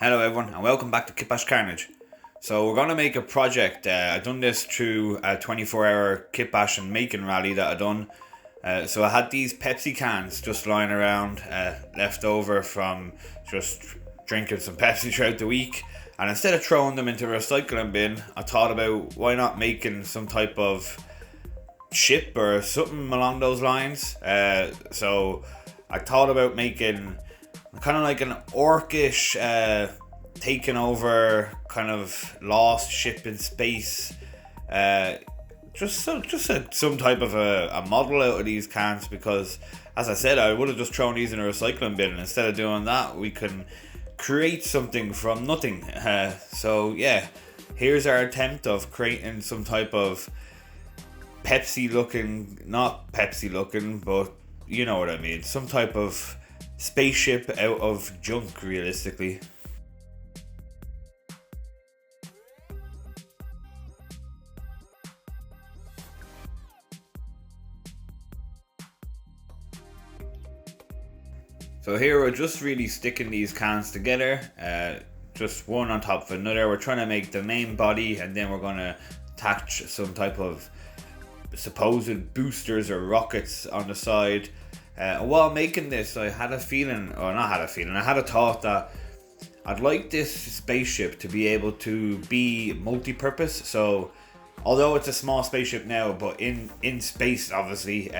Hello everyone and welcome back to KitbashCarnage. So we're going to make a project. I've done this through a 24-hour kitbash and making rally that I done. So I had these Pepsi cans just lying around, left over from just drinking some Pepsi throughout the week. And instead of throwing them into a recycling bin, I thought about why not making some type of ship or something along those lines. So I thought about making kind of like an orcish taking over kind of lost ship in space, some type of a model out of these cans, because as I said, I would have just thrown these in a recycling bin, and instead of doing that we can create something from nothing. So yeah, here's our attempt of creating some type of not Pepsi looking, but you know what I mean, some type of spaceship out of junk, realistically. So here we're just really sticking these cans together, just one on top of another. We're trying to make the main body, and then we're going to attach some type of supposed boosters or rockets on the side. While making this, I had a thought that I'd like this spaceship to be able to be multi-purpose. So, although it's a small spaceship now, but in space, obviously,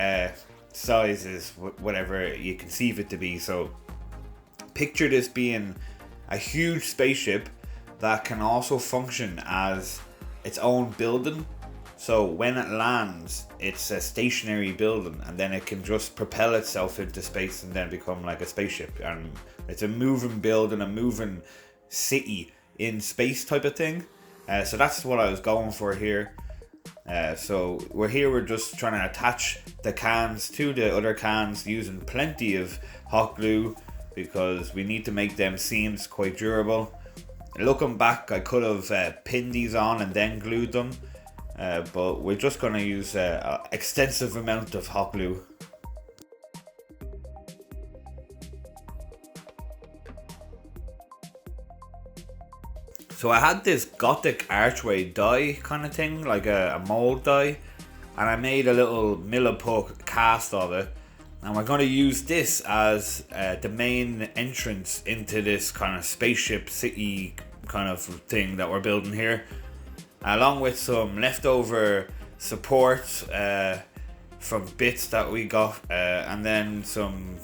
size is whatever you conceive it to be. So, picture this being a huge spaceship that can also function as its own building. So when it lands, it's a stationary building, and then it can just propel itself into space and then become like a spaceship. And it's a moving building, a moving city in space type of thing. So that's what I was going for here. So we're just trying to attach the cans to the other cans using plenty of hot glue, because we need to make them seams quite durable. Looking back, I could have pinned these on and then glued them. But we're just going to use an extensive amount of hot glue. So I had this gothic archway die kind of thing, like a mold die, and I made a little milliput cast of it, and we're going to use this as the main entrance into this kind of spaceship city kind of thing that we're building here, along with some leftover supports from bits that we got, and then some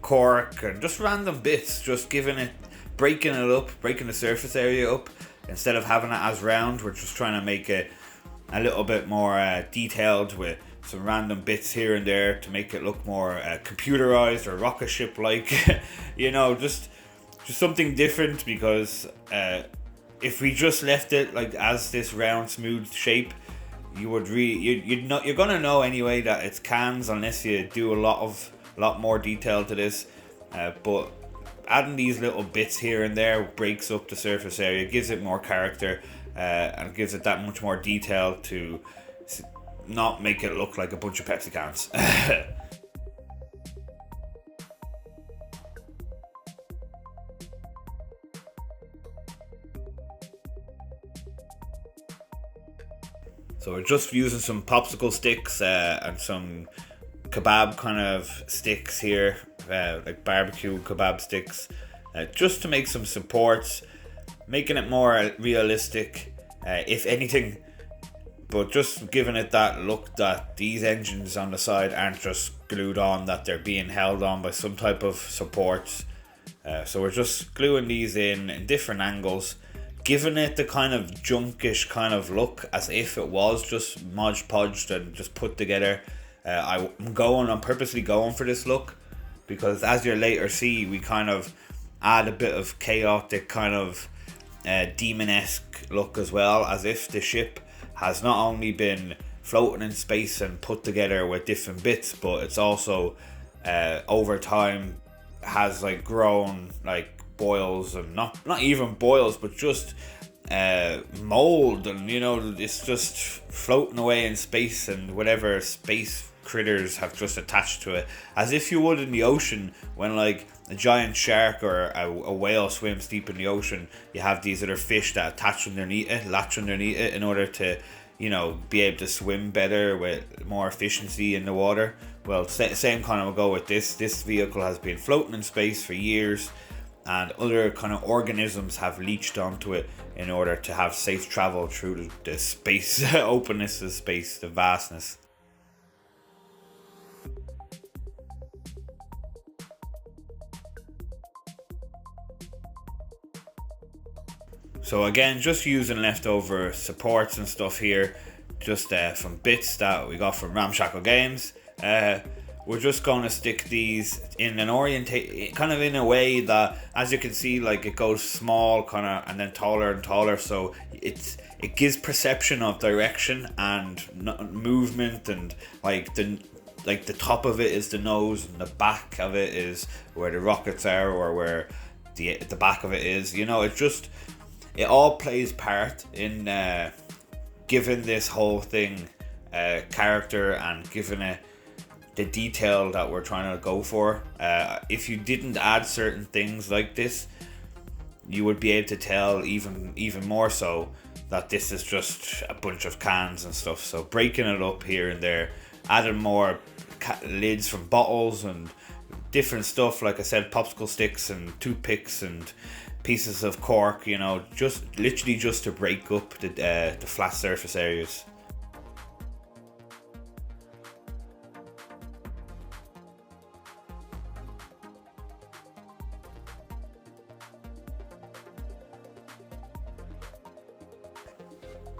cork and just random bits, just breaking the surface area up. Instead of having it as round, we're just trying to make it a little bit more detailed with some random bits here and there to make it look more computerized or rocket ship like. Just something different, because if we just left it like as this round smooth shape, you're gonna know anyway that it's cans unless you do a lot more detail to this. But adding these little bits here and there breaks up the surface area, gives it more character, and gives it that much more detail to not make it look like a bunch of Pepsi cans. So we're just using some popsicle sticks and some kebab kind of sticks here, like barbecue kebab sticks, just to make some supports, making it more realistic, if anything, but just giving it that look that these engines on the side aren't just glued on, that they're being held on by some type of supports. So we're just gluing these in different angles, giving it the kind of junkish kind of look, as if it was just modge podged and just put together. I'm purposely going for this look, because as you'll later see, we kind of add a bit of chaotic kind of demon-esque look as well, as if the ship has not only been floating in space and put together with different bits, but it's also over time has like grown like boils, and not even boils, but just mold, and it's just floating away in space, and whatever space critters have just attached to it, as if you would in the ocean when like a giant shark or a whale swims deep in the ocean. You have these other fish that attach underneath it, latch underneath it, in order to, you know, be able to swim better with more efficiency in the water. Well, same kind of go with this. This vehicle has been floating in space for years, and other kind of organisms have leached onto it in order to have safe travel through the space openness of space, the vastness. So again, just using leftover supports and stuff here, just from bits that we got from Ramshackle Games. We're just going to stick these in an kind of in a way that, as you can see, like it goes small kind of and then taller and taller, so it gives perception of direction and movement, and like the top of it is the nose and the back of it is where the rockets are, or where the back of it is, you know. It all plays part in giving this whole thing character and giving it the detail that we're trying to go for. If you didn't add certain things like this, you would be able to tell even more so that this is just a bunch of cans and stuff. So breaking it up here and there, adding more lids from bottles and different stuff, like I said, popsicle sticks and toothpicks and pieces of cork, you know, just literally just to break up the flat surface areas.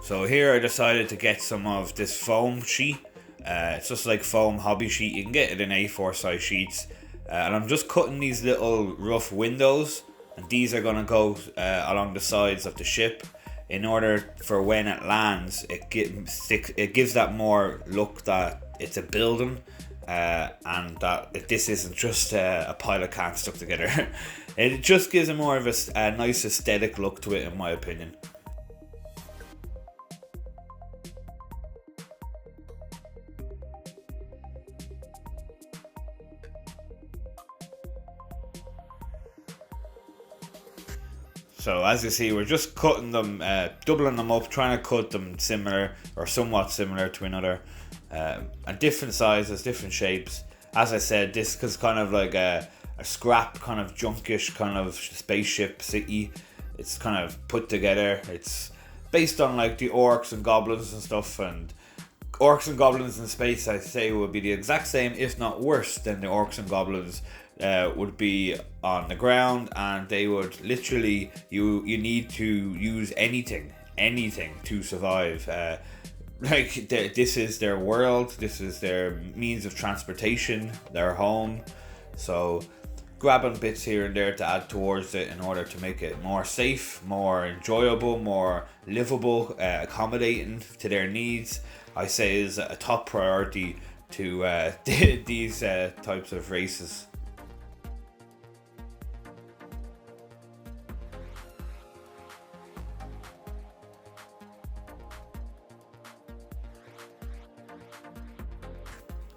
So here I decided to get some of this foam sheet. It's just like foam hobby sheet. You can get it in A4 size sheets. And I'm just cutting these little rough windows, and these are going to go along the sides of the ship in order for when it lands, it gives that more look that it's a building, and that this isn't just a pile of cans stuck together. It just gives a more of a nice aesthetic look to it, in my opinion. So as you see, we're just cutting them, doubling them up, trying to cut them similar or somewhat similar to another, and different sizes, different shapes. As I said, this is kind of like a scrap, kind of junkish kind of spaceship city. It's kind of put together. It's based on like the orcs and goblins and stuff, and orcs and goblins in space, I say, would be the exact same, if not worse, than the orcs and goblins would be on the ground, and they would literally, you need to use anything to survive. Like this is their world, this is their means of transportation, their home. So grabbing bits here and there to add towards it in order to make it more safe, more enjoyable, more livable, accommodating to their needs, I say is a top priority to these types of races.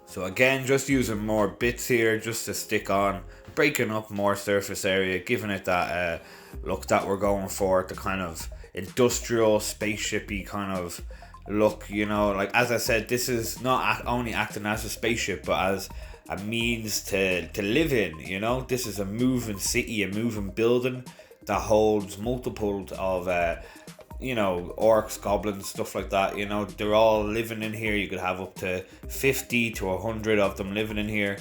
So again, just using more bits here just to stick on, breaking up more surface area, giving it that look that we're going for, the kind of industrial, spaceshipy kind of look, you know. Like as I said, this is not only acting as a spaceship, but as a means to live in, you know. This is a moving city, a moving building that holds multiples of you know, orcs, goblins, stuff like that, you know. They're all living in here. You could have up to 50 to 100 of them living in here.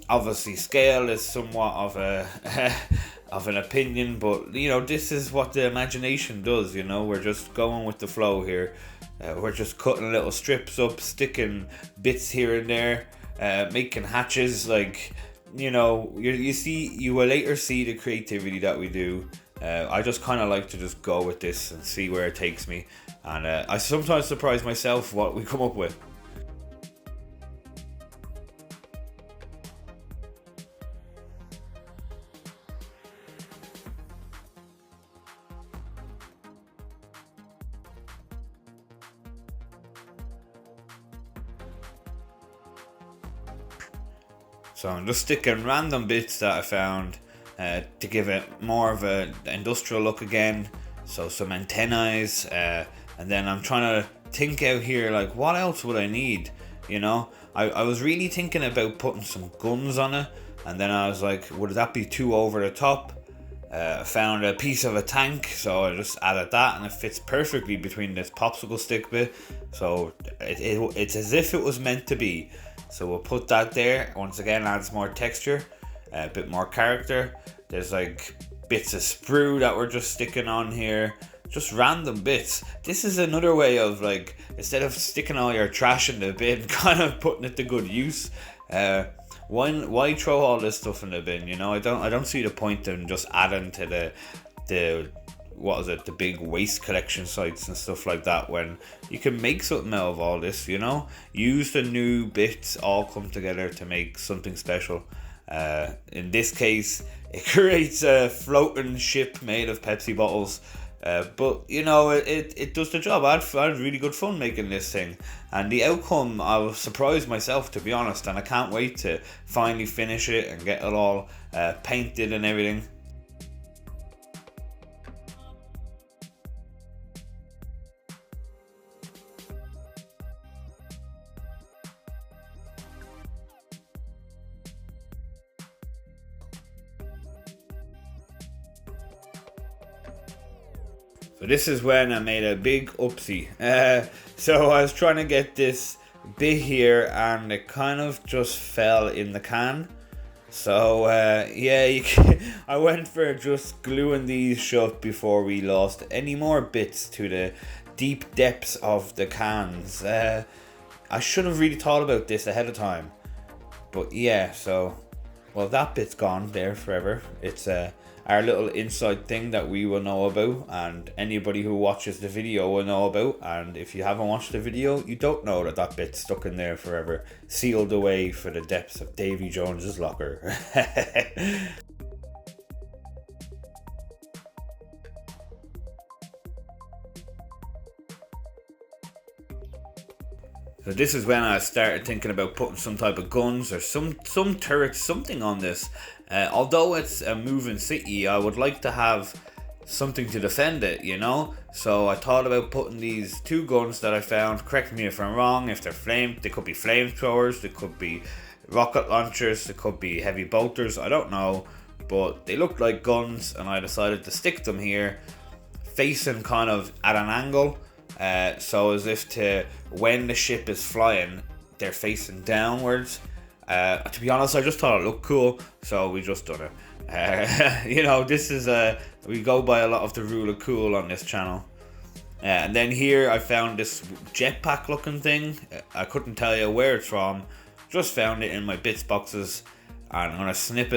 Obviously scale is somewhat of a of an opinion, but you know, this is what the imagination does, you know. We're just going with the flow here. We're just cutting little strips up, sticking bits here and there, making hatches, like, you know, you will later see the creativity that we do. I just kind of like to just go with this and see where it takes me, and I sometimes surprise myself what we come up with. So I'm just sticking random bits that I found to give it more of an industrial look again. So some antennae, and then I'm trying to think out here, like, what else would I need? You know, I was really thinking about putting some guns on it, and then I was like, would that be too over the top? I found a piece of a tank, so I just added that, and it fits perfectly between this popsicle stick bit. So it's as if it was meant to be. So we'll put that there. Once again, adds more texture, a bit more character. There's like bits of sprue that we're just sticking on here. Just random bits. This is another way of, like, instead of sticking all your trash in the bin, kind of putting it to good use. Why throw all this stuff in the bin? You know, I don't see the point in just adding to the the big waste collection sites and stuff like that, when you can make something out of all this. You know, use the new bits all come together to make something special. In this case, it creates a floating ship made of Pepsi bottles. But you know, it does the job. I had really good fun making this thing, and the outcome, I was surprised myself, to be honest, and I can't wait to finally finish it and get it all painted and everything. So this is when I made a big oopsie. So I was trying to get this bit here, and it kind of just fell in the can. So yeah, I went for just gluing these shut before we lost any more bits to the deep depths of the cans. I should have really thought about this ahead of time. But yeah, so, well, that bit's gone there forever. It's our little inside thing that we will know about, and anybody who watches the video will know about. And if you haven't watched the video, you don't know that bit's stuck in there forever, sealed away for the depths of Davy Jones's locker. So this is when I started thinking about putting some type of guns or some turrets, something on this. Although it's a moving city, I would like to have something to defend it, you know? So I thought about putting these two guns that I found. Correct me if I'm wrong, if they're they could be flamethrowers, they could be rocket launchers, they could be heavy bolters, I don't know. But they looked like guns, and I decided to stick them here, facing kind of at an angle. So as if when the ship is flying, they're facing downwards. To be honest, I just thought it looked cool, so we just done it. You know, this is we go by a lot of the rule of cool on this channel. And then here I found this jetpack looking thing. I couldn't tell you where it's from. Just found it in my bits boxes, and I'm gonna snip a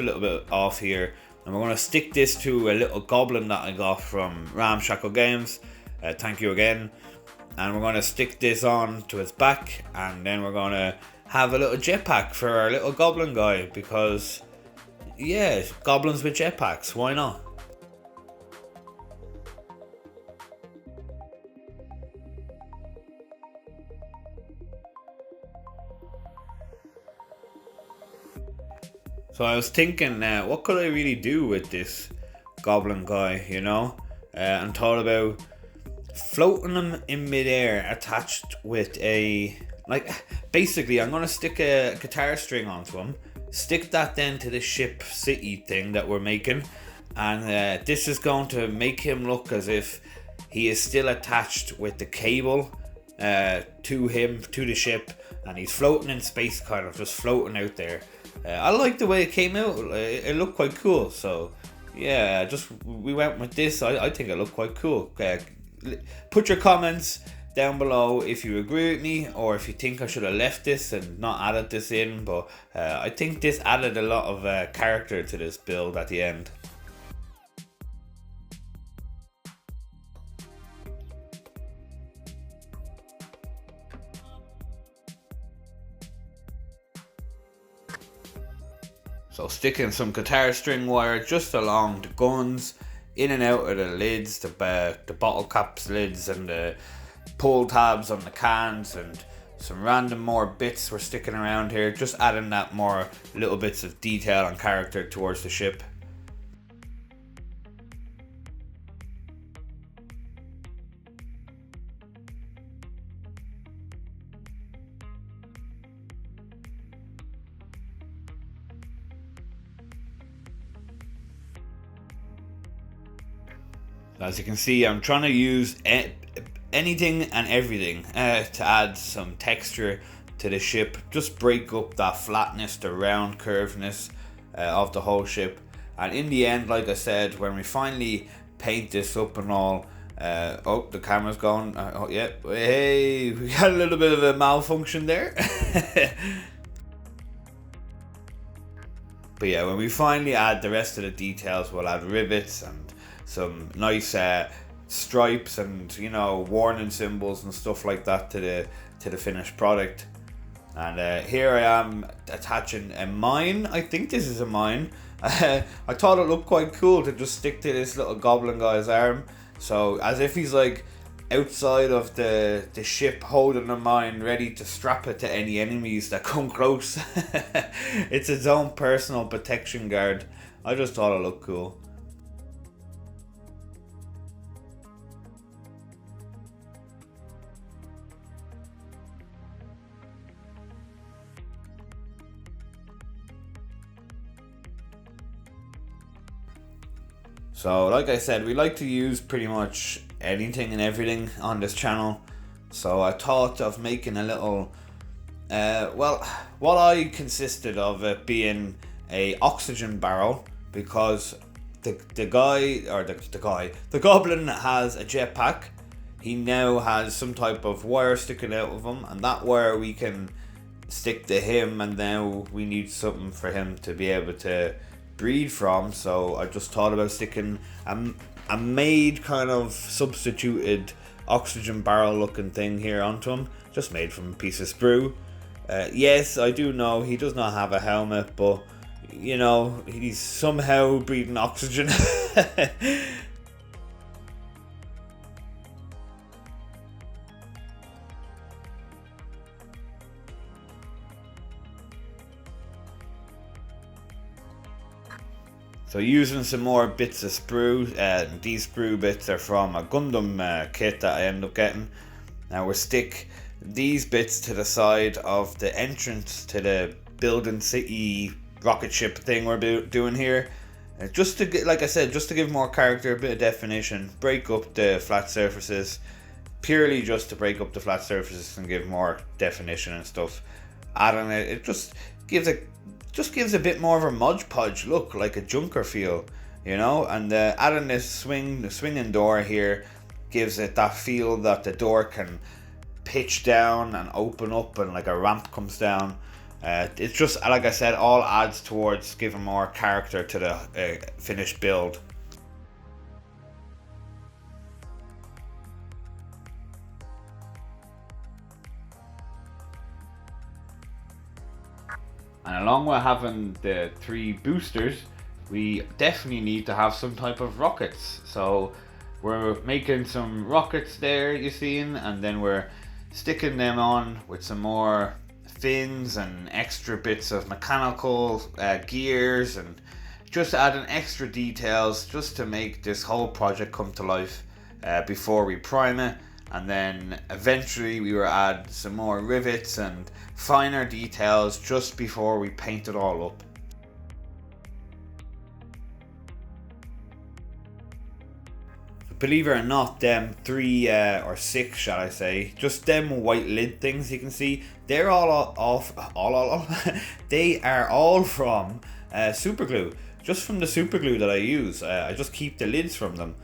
little bit off here, and we're gonna stick this to a little goblin that I got from Ramshackle Games. Thank you again. And we're going to stick this on to its back, and then we're going to have a little jetpack for our little goblin guy, because yeah, goblins with jetpacks, why not? So I was thinking, what could I really do with this goblin guy, you know? And thought about floating them in midair, attached with basically I'm gonna stick a guitar string onto him, stick that then to the ship city thing that we're making, and this is going to make him look as if he is still attached with the cable to the ship, and he's floating in space, kind of just floating out there. I like the way it came out. It looked quite cool, so yeah, we went with this. I think it looked quite cool. Put your comments down below if you agree with me, or if you think I should have left this and not added this in. But I think this added a lot of character to this build at the end. So sticking some guitar string wire just along the guns, in and out of the lids, the bottle caps lids, and the pull tabs on the cans, and some random more bits we're sticking around here, just adding that more little bits of detail and character towards the ship. As you can see, I'm trying to use anything and everything to add some texture to the ship. Just break up that flatness, the round curvedness of the whole ship. And in the end, like I said, when we finally paint this up and all, oh, the camera's gone. Oh yeah, hey, we got a little bit of a malfunction there. But yeah, when we finally add the rest of the details, we'll add rivets and some nice stripes and, you know, warning symbols and stuff like that to the finished product. And here I am attaching a mine. I think this is a mine. I thought it looked quite cool to just stick to this little goblin guy's arm, so as if he's like outside of the ship holding a mine, ready to strap it to any enemies that come close. It's its own personal protection guard. I just thought it looked cool. So like I said, we like to use pretty much anything and everything on this channel. So I thought of making a little, well, what I consisted of it being a oxygen barrel, because the goblin has a jetpack. He now has some type of wire sticking out of him, and that wire we can stick to him, and now we need something for him to be able to breathe from. So I just thought about sticking a made kind of substituted oxygen barrel looking thing here onto him, just made from a piece of sprue. Yes, I do know he does not have a helmet, but you know, he's somehow breathing oxygen. So using some more bits of sprue, these sprue bits are from a Gundam kit that I ended up getting. Now we'll stick these bits to the side of the entrance to the building city rocket ship thing we're doing here. Just to get, like I said, just to give more character, a bit of definition, break up the flat surfaces, purely just to break up the flat surfaces and give more definition and stuff. Adding it just gives a bit more of a Mod Podge look, like a Junker feel, you know. And adding this swinging door here gives it that feel that the door can pitch down and open up, and like a ramp comes down. It's just, like I said, all adds towards giving more character to the finished build. And along with having the 3 boosters, we definitely need to have some type of rockets. So we're making some rockets there, you seen, and then we're sticking them on with some more fins and extra bits of mechanical gears, and just adding extra details just to make this whole project come to life before we prime it. And then eventually we will add some more rivets and finer details just before we paint it all up. Believe it or not, them 3 or 6, shall I say, just them white lid things you can see, they're they are all from super glue. Just from the super glue that I use. I just keep the lids from them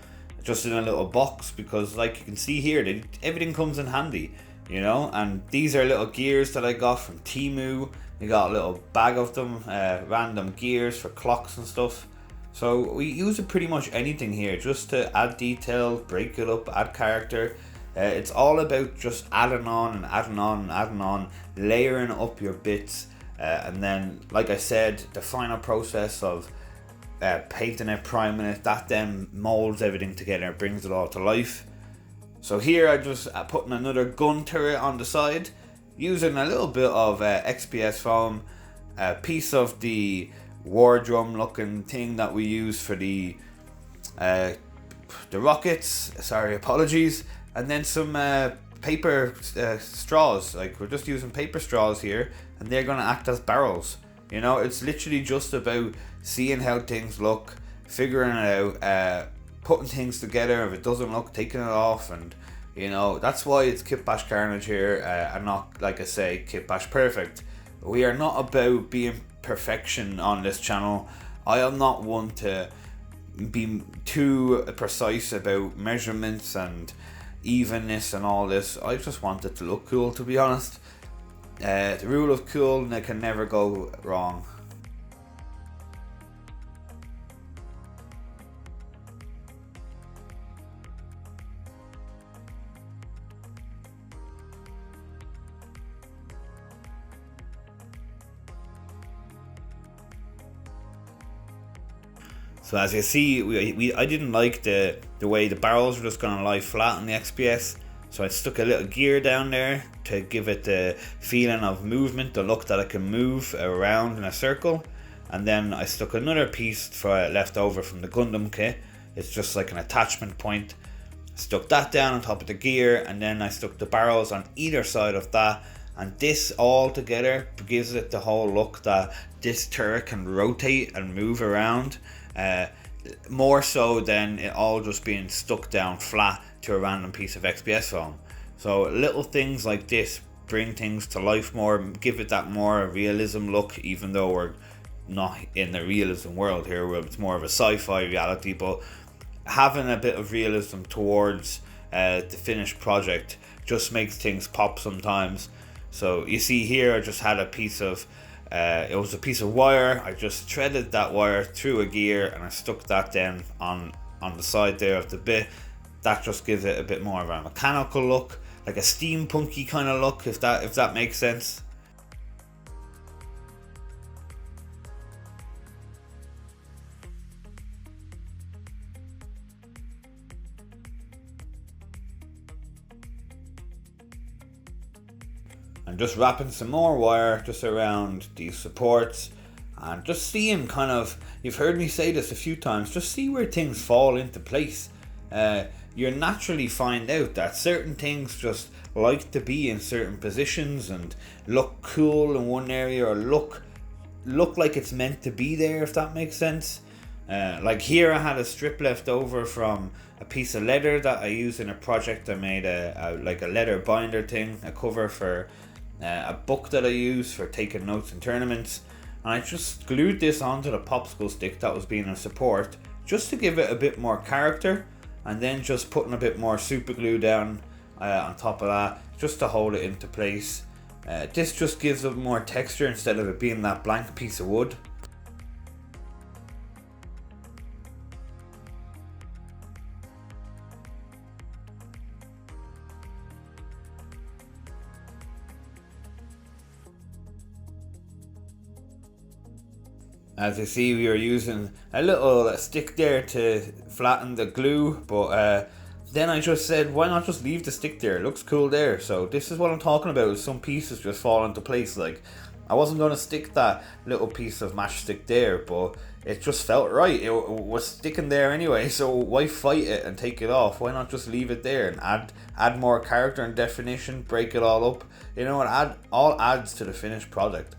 just in a little box, because like you can see here, everything comes in handy, you know. And these are little gears that I got from Temu. We got a little bag of them, random gears for clocks and stuff. So we use it pretty much anything here, just to add detail, break it up, add character. It's all about just adding on and adding on and adding on, layering up your bits, and then, like I said, the final process of painting it, priming it, that then molds everything together, brings it all to life. So here I just putting another gun turret on the side. using a little bit of XPS foam, a piece of the war drum looking thing that we use for the rockets, sorry, apologies, and then some paper straws. Like, we're just using paper straws here, and they're going to act as barrels. You know, it's literally just about seeing how things look, figuring it out, putting things together. If it doesn't look, taking it off, and you know, that's why it's KitbashCarnage here, and not, like I say, Kitbash Perfect. We are not about being perfection on this channel. I am not one to be too precise about measurements and evenness and all this. I just want it to look cool, to be honest. The rule of cool, and it can never go wrong. So as you see, I didn't like the way the barrels were just going to lie flat on the XPS, so I stuck a little gear down there to give it the feeling of movement, the look that it can move around in a circle. And then I stuck another piece left over from the Gundam kit. It's just like an attachment point. Stuck that down on top of the gear, and then I stuck the barrels on either side of that. And this all together gives it the whole look that this turret can rotate and move around. More so than it all just being stuck down flat to a random piece of XPS foam. So little things like this bring things to life more, give it that more realism look, even though we're not in the realism world here, where it's more of a sci-fi reality, but having a bit of realism towards the finished project just makes things pop sometimes. So you see here, I just had a piece of it was a piece of wire. I just threaded that wire through a gear, and I stuck that then on the side there of the bit. That just gives it a bit more of a mechanical look, like a steampunky kind of look, if that makes sense. And just wrapping some more wire just around these supports, and just seeing kind of, you've heard me say this a few times, just see where things fall into place. You naturally find out that certain things just like to be in certain positions and look cool in one area, or look like it's meant to be there, if that makes sense. Like here, I had a strip left over from a piece of leather that I used in a project. I made like a leather binder thing, a cover for a book that I use for taking notes in tournaments, and I just glued this onto the popsicle stick that was being a support, just to give it a bit more character, and then just putting a bit more super glue down on top of that, just to hold it into place. This just gives it more texture instead of it being that blank piece of wood. As you see, we are using a little stick there to flatten the glue, but then I just said, why not just leave the stick there? It looks cool there. So this is what I'm talking about, some pieces just fall into place. Like, I wasn't going to stick that little piece of matchstick there, but it just felt right. It was sticking there anyway, so why fight it and take it off? Why not just leave it there and add more character and definition, break it all up? You know, it all adds to the finished product.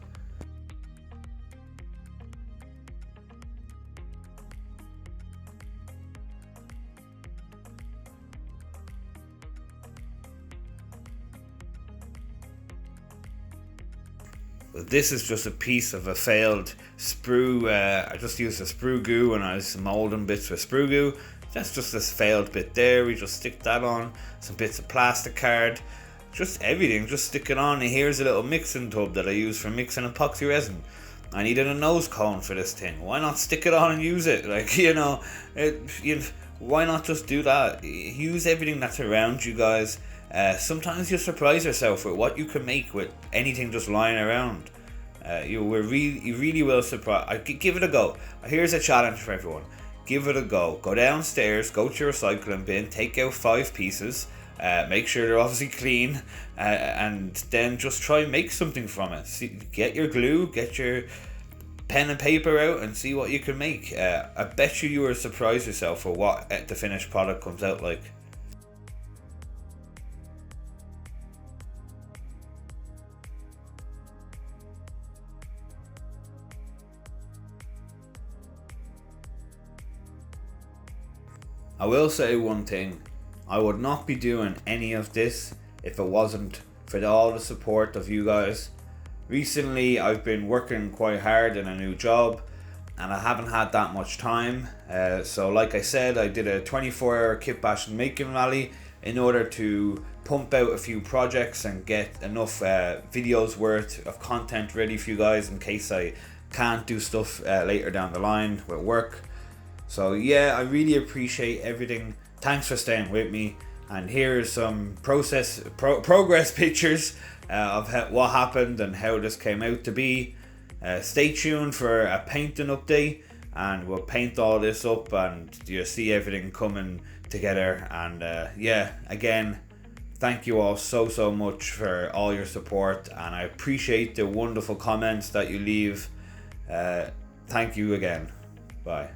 This is just a piece of a failed sprue. I just used a sprue goo when I was molding bits with sprue goo. That's just this failed bit there. We just stick that on. Some bits of plastic card. Just everything. Just stick it on. And here's a little mixing tub that I use for mixing epoxy resin. I needed a nose cone for this thing. Why not stick it on and use it? Like, you know, why not just do that? Use everything that's around you guys. Sometimes you surprise yourself with what you can make with anything just lying around. You really will surprise. Give it a go. Here's a challenge for everyone. Give it a go. Go downstairs, go to your recycling bin, take out 5 pieces, Make sure they're obviously clean, and then just try and make something from it. Get your glue, get your pen and paper out, and see what you can make. I bet you will surprise yourself for what the finished product comes out like. I will say one thing, I would not be doing any of this if it wasn't for all the support of you guys. Recently I've been working quite hard in a new job and I haven't had that much time, so like I said, I did a 24-hour Kitbash making rally in order to pump out a few projects and get enough videos worth of content ready for you guys in case I can't do stuff later down the line with work. So yeah, I really appreciate everything. Thanks for staying with me. And here's some progress pictures of what happened and how this came out to be. Stay tuned for a painting update, and we'll paint all this up and you'll see everything coming together. And yeah, again, thank you all so much for all your support, and I appreciate the wonderful comments that you leave. Thank you again. Bye.